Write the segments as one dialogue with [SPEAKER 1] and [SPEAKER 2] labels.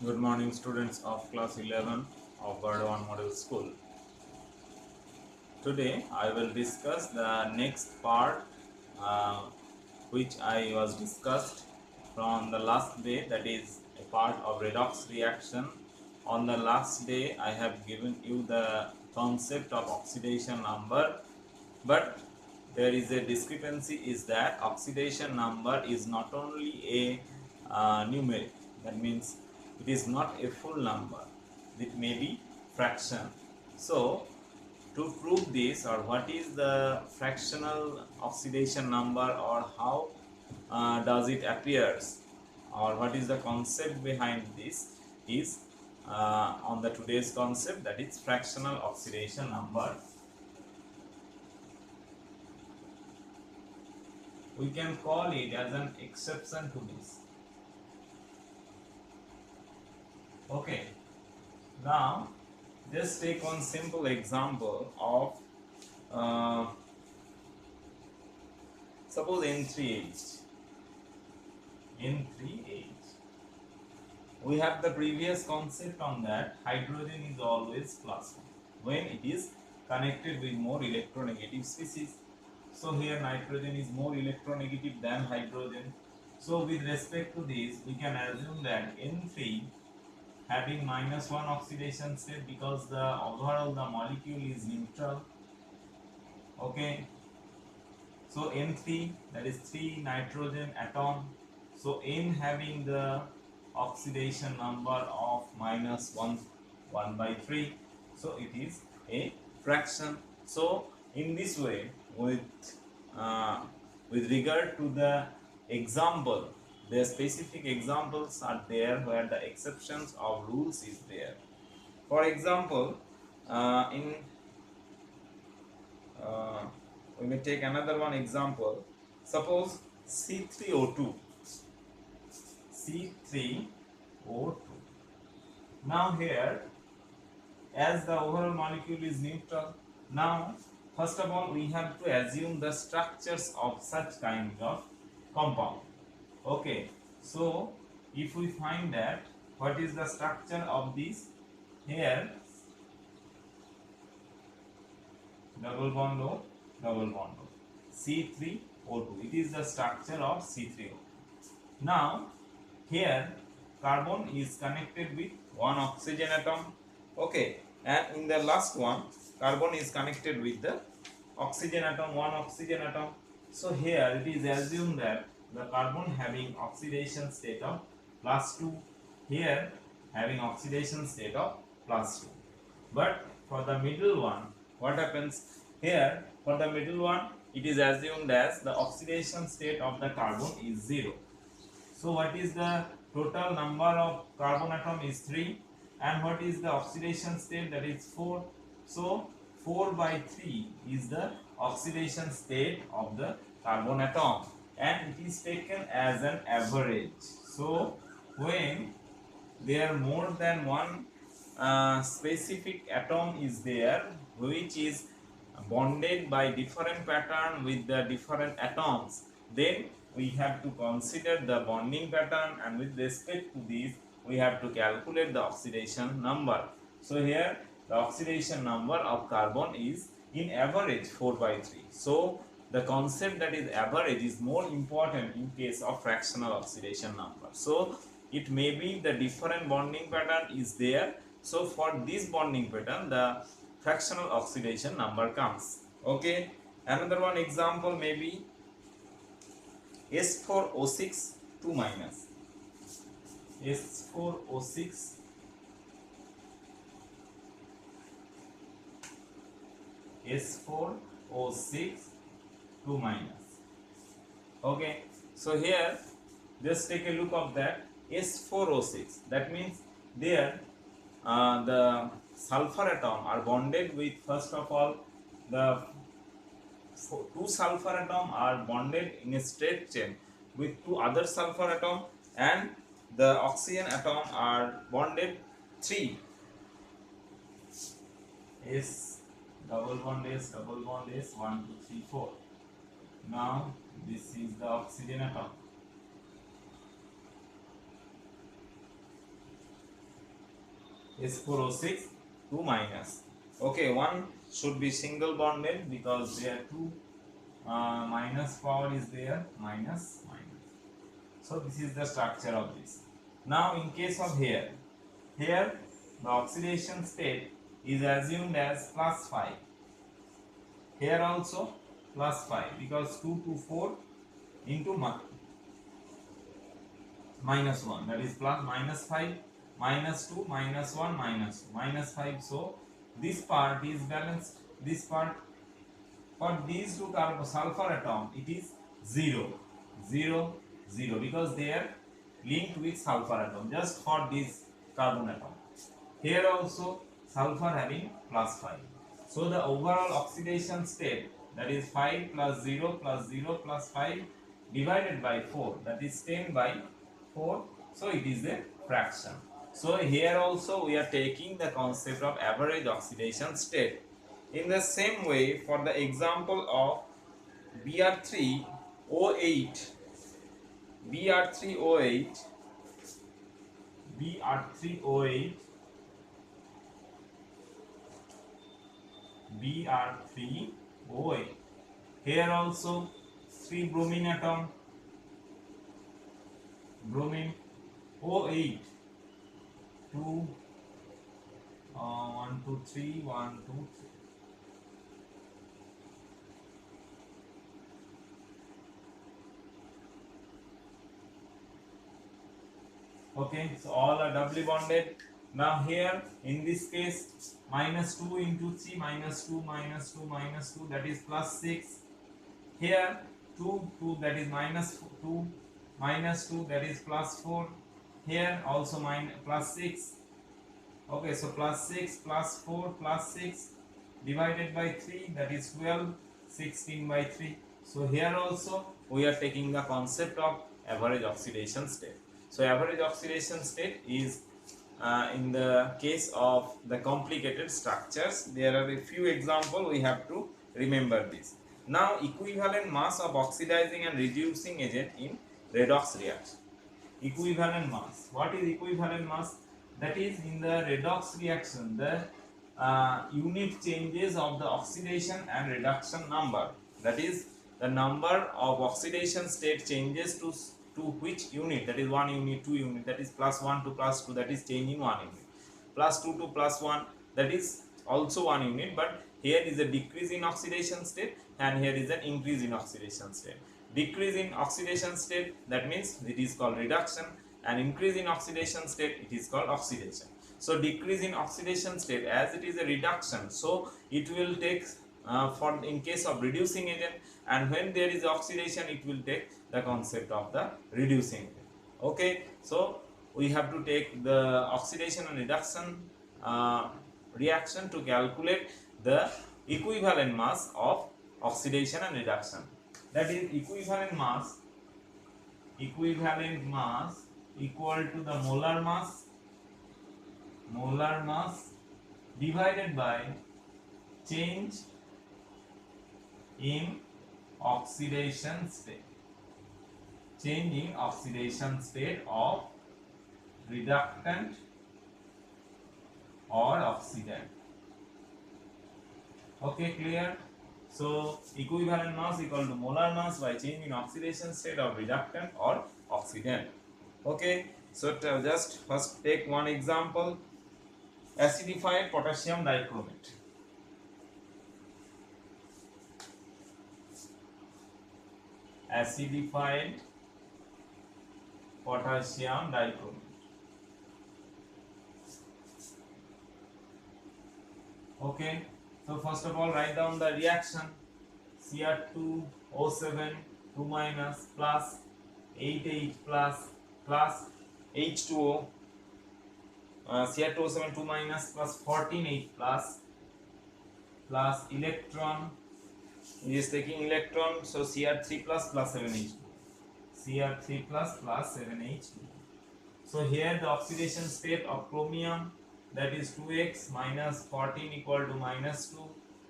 [SPEAKER 1] Good morning, students of class 11 of Burdwan Model School. Today, I will discuss the next part uh, which I was discussed from the last day, that is a part of redox reaction. On the last day, I have given you the concept of oxidation number, but there is a discrepancy is that oxidation number is not only a numeric, that means it is not a full number, it may be fraction. So to prove this, or what is the fractional oxidation number, or how does it appears, or what is the concept behind this, is on the today's concept, that is fractional oxidation number. We can call it as an exception to this. Okay, now just take one simple example of suppose N3H. We have the previous concept on that hydrogen is always plus 1 when it is connected with more electronegative species. So here nitrogen is more electronegative than hydrogen. So with respect to this, we can assume that N3 having -1 oxidation state because the overall the molecule is neutral. Okay, so N3, that is 3 nitrogen atom. So N having the oxidation number of -1, 1 by 3. So it is a fraction. So in this way, uh, with regard to the example, the specific examples are there where the exceptions of rules is there. For example, in uh, we may take another one example. Suppose C3O2. C3O2. Now here, as the overall molecule is neutral, now first of all we have to assume the structures of such kind of compound. Okay, so if we find that what is the structure of this, here double bond O, double bond O, C3O2. It is the structure of C3O2. Now here carbon is connected with one oxygen atom. Okay, and in the last one carbon is connected with the oxygen atom, one oxygen atom. So here it is assumed that the carbon having oxidation state of +2, here having oxidation state of +2. But for the middle one, what happens here? For the middle one, it is assumed as the oxidation state of the carbon is 0. So what is the total number of carbon atom is 3, and what is the oxidation state, that is 4. So 4 by 3 is the oxidation state of the carbon atom, and it is taken as an average. So when there more than one specific atom is there which is bonded by different pattern with the different atoms, then we have to consider the bonding pattern, and with respect to this we have to calculate the oxidation number. So here the oxidation number of carbon is in average 4 by 3. So the concept that is average is more important in case of fractional oxidation number. So it may be the different bonding pattern is there. So for this bonding pattern the fractional oxidation number comes. Okay, another one example may be S4O6 2 minus, S4O6 S4O6 2 minus. Okay, so here just take a look of that S4O6. That means there the sulfur atom are bonded with, first of all, the two sulfur atom are bonded in a straight chain with two other sulfur atom, and the oxygen atom are bonded 3 S double bond S double bond S 1 2 3 4. Now this is the oxygen atom. H4O6 2 minus. Okay, one should be single bonded because there are two minus power is there, minus minus. So this is the structure of this. Now in case of here the oxidation state is assumed as plus 5. Here also plus 5 because 2 to 4 into minus 1, that is plus minus 5 minus 2 minus 1 minus 2 minus 5. So this part is balanced. This part for these two carbon sulfur atom it is 0 0 0 because they are linked with sulfur atom just for this carbon atom. Here also sulfur having plus 5. So the overall oxidation state, that is 5 plus 0 plus 0 plus 5 divided by 4, that is 10 by 4. So it is a fraction. So here also we are taking the concept of average oxidation state. In the same way, for the example of Br3O8, Br3O8, Br3O8, Br3O8. Here also 3 bromine atom, bromine O8, 2 1 2 3 1 2 3. Okay, so all are doubly bonded. Now here in this case minus 2 into 3 minus 2 minus 2 minus 2, that is plus 6. Here 2 2, that is minus 2 minus 2, that is plus 4. Here also plus 6. Okay, so plus 6 plus 4 plus 6 divided by 3, that is 12, 16 by 3. So here also we are taking the concept of average oxidation state. So average oxidation state is in the case of the complicated structures. There are a few examples, we have to remember this. Now equivalent mass of oxidizing and reducing agent in redox reaction. Equivalent mass. What is equivalent mass? That is in the redox reaction the unit changes of the oxidation and reduction number. That is the number of oxidation state changes to which unit, that is 1 unit, 2 unit, that is plus 1 to plus 2, that is change in 1 unit, plus 2 to plus 1, that is also 1 unit, but here is a decrease in oxidation state and here is an increase in oxidation state. Decrease in oxidation state, that means it is called reduction, and increase in oxidation state, it is called oxidation. So decrease in oxidation state, as it is a reduction, so it will take for in case of reducing agent, and when there is oxidation it will take the concept of the reducing agent. Okay, so we have to take the oxidation and reduction reaction to calculate the equivalent mass of oxidation and reduction. That is equivalent mass equal to the molar mass divided by change in oxidation state, change in oxidation state of reductant or oxidant. Okay, clear? So equivalent mass equal to molar mass by change in oxidation state of reductant or oxidant. Okay, so just first take one example, acidified potassium dichromate. Acidified potassium dichromate. Okay, so first of all write down the reaction. Cr2O7 2 minus plus 8H plus H2O, Cr2O7 2 minus plus 14H plus electron, he is taking electron, so Cr3 plus 7H2, Cr3 plus 7H2. So here the oxidation state of chromium, that is 2x minus 14 equal to minus 2,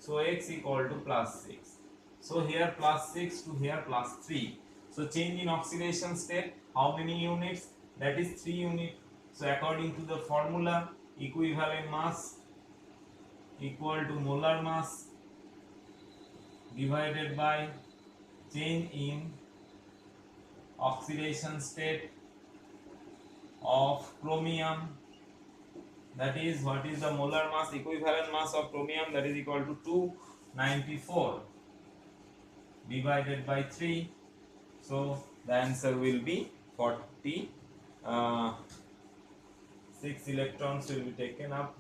[SPEAKER 1] so x equal to plus 6. So here plus 6 to here plus 3. So change in oxidation state, how many units? That is 3 units. So according to the formula, equivalent mass equal to molar mass divided by change in oxidation state of chromium, that is what is the molar mass, equivalent mass of chromium, that is equal to 294 divided by 3. So the answer will be 46 electrons will be taken up.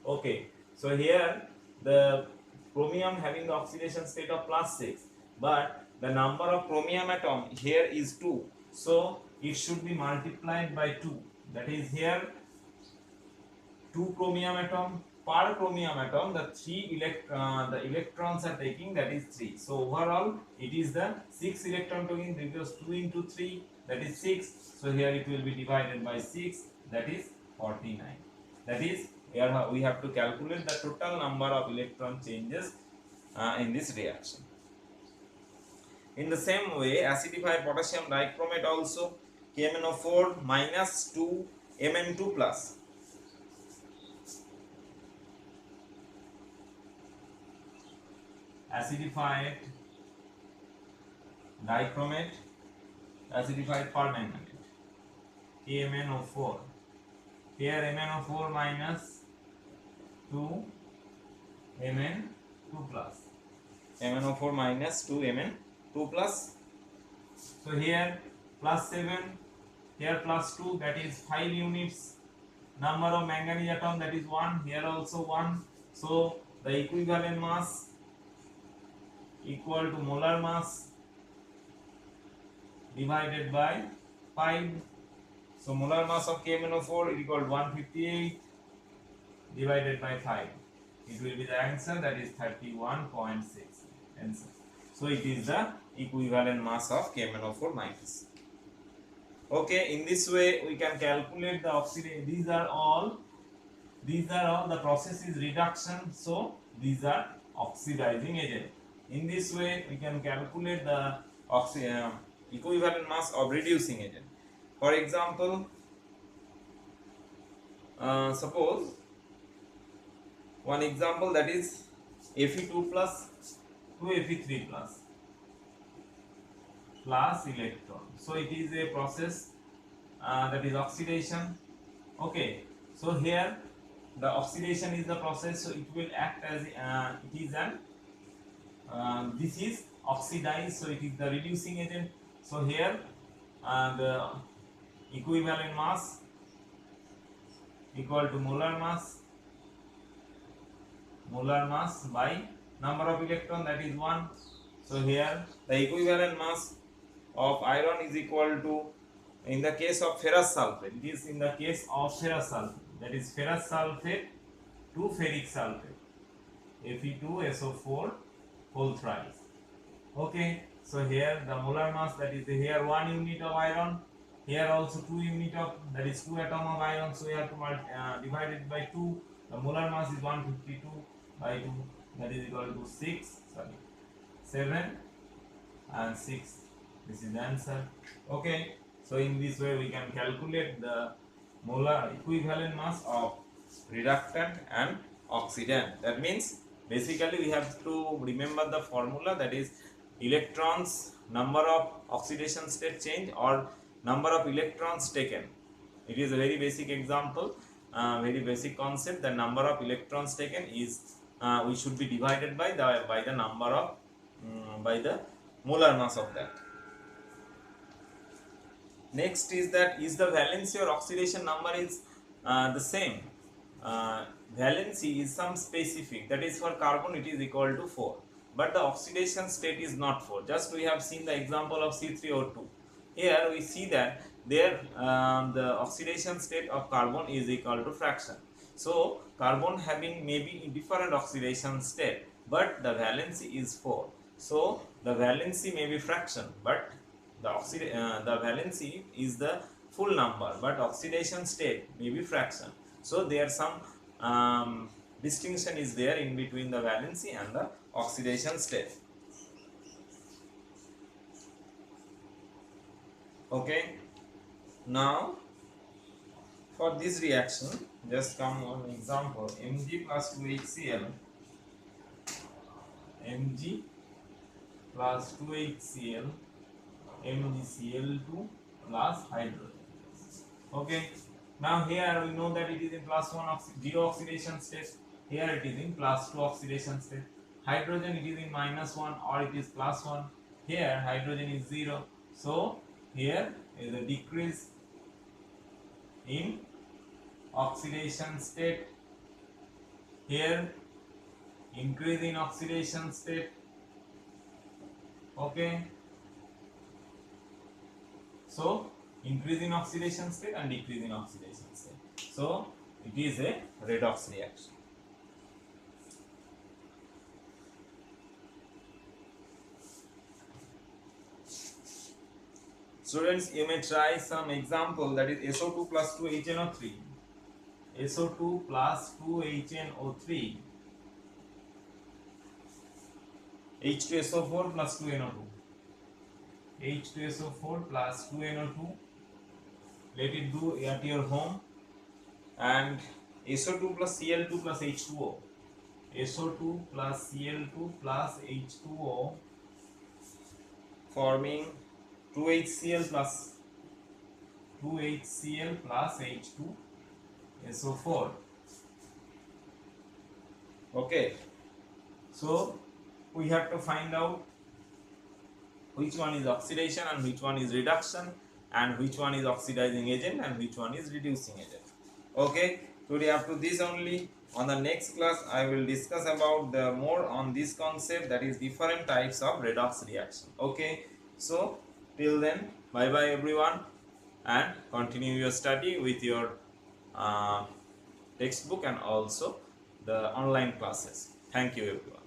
[SPEAKER 1] Okay, so here the chromium having the oxidation state of +6, but the number of chromium atom here is 2, so it should be multiplied by 2. That is, here 2 chromium atom, per chromium atom the the electrons are taking, that is 3. So overall it is the 6 electron taking, because 2 into 3, that is 6. So here it will be divided by 6, that is 49. That is, here we have to calculate the total number of electron changes in this reaction. In the same way, acidified potassium dichromate also, KMnO4 minus 2 Mn2 plus. Acidified dichromate, acidified permanganate, KMnO4. Here MnO4 minus 2 Mn2 plus. MnO4 minus 2 Mn2 plus. So here +7, here +2, that is 5 units. Number of manganese atom, that is 1, here also 1. So the equivalent mass equal to molar mass divided by 5. So molar mass of KMnO4 is equal to 158 divided by 5. It will be the answer, that is 31.6 answer. So it is the equivalent mass of KMnO4 minus. Okay, in this way we can calculate the oxidation. These are all the process is reduction, so these are oxidizing agent. In this way we can calculate the equivalent mass of reducing agent. For example, suppose one example, that is Fe2 plus 2 Fe3 plus electron. So it is a process that is oxidation. Okay, so here the oxidation is the process, so it will act as it is an this is oxidized, so it is the reducing agent. So here the equivalent mass equal to molar mass by number of electron, that is 1. So here the equivalent mass of iron is equal to, in the case of ferrous sulfate, it is in the case of ferrous sulfate, that is ferrous sulfate to ferric sulfate, Fe2SO4 whole thrice. Okay, so here the molar mass, that is here 1 unit of iron, here also 2 unit of, that is 2 atom of iron, so we have to divide it by 2. The molar mass is 152 by 2, that is equal to 7 and 6. This is the answer. Okay, so in this way we can calculate the molar equivalent mass of reductant and oxidant. That means basically we have to remember the formula, that is electrons, number of oxidation state change, or number of electrons taken. It is a very basic example, very basic concept. The number of electrons taken is we should be divided by the number of by the molar mass of that. Next is that, is the valency or oxidation number is the same. Valency is some specific, that is for carbon it is equal to 4, but the oxidation state is not 4. Just we have seen the example of C3O2. Here we see that there the oxidation state of carbon is equal to fraction. So carbon having maybe different oxidation state, but the valency is 4. So the valency may be fraction, but the valency is the full number, but oxidation state may be fraction. So there some distinction is there in between the valency and the oxidation state. Okay, now For this reaction, just come one example. Mg plus 2HCl, Mg plus 2HCl, MgCl2 plus hydrogen. Okay. Now here we know that it is in plus 1 zero oxidation state. Here it is in plus 2 oxidation state. Hydrogen it is in minus 1 or it is plus 1. Here hydrogen is 0. So here is a decrease in oxidation state. Here increase in oxidation state. Okay. So increase in oxidation state and decrease in oxidation state. So it is a redox reaction. Students, you may try some example, that is SO2 plus 2HNO3. SO2 plus 2HNO3. H2SO4 plus 2NO2. H2SO4 plus 2NO2. Let it do at your home. And SO2 plus Cl2 plus H2O. SO2 plus Cl2 plus H2O forming 2HCl plus H2SO4. Okay, so we have to find out which one is oxidation and which one is reduction, and which one is oxidizing agent and which one is reducing agent. Okay, today up to this only. On the next class I will discuss about the more on this concept, that is different types of redox reaction. Okay, so till then, bye bye everyone, and continue your study with your textbook and also the online classes. Thank you everyone.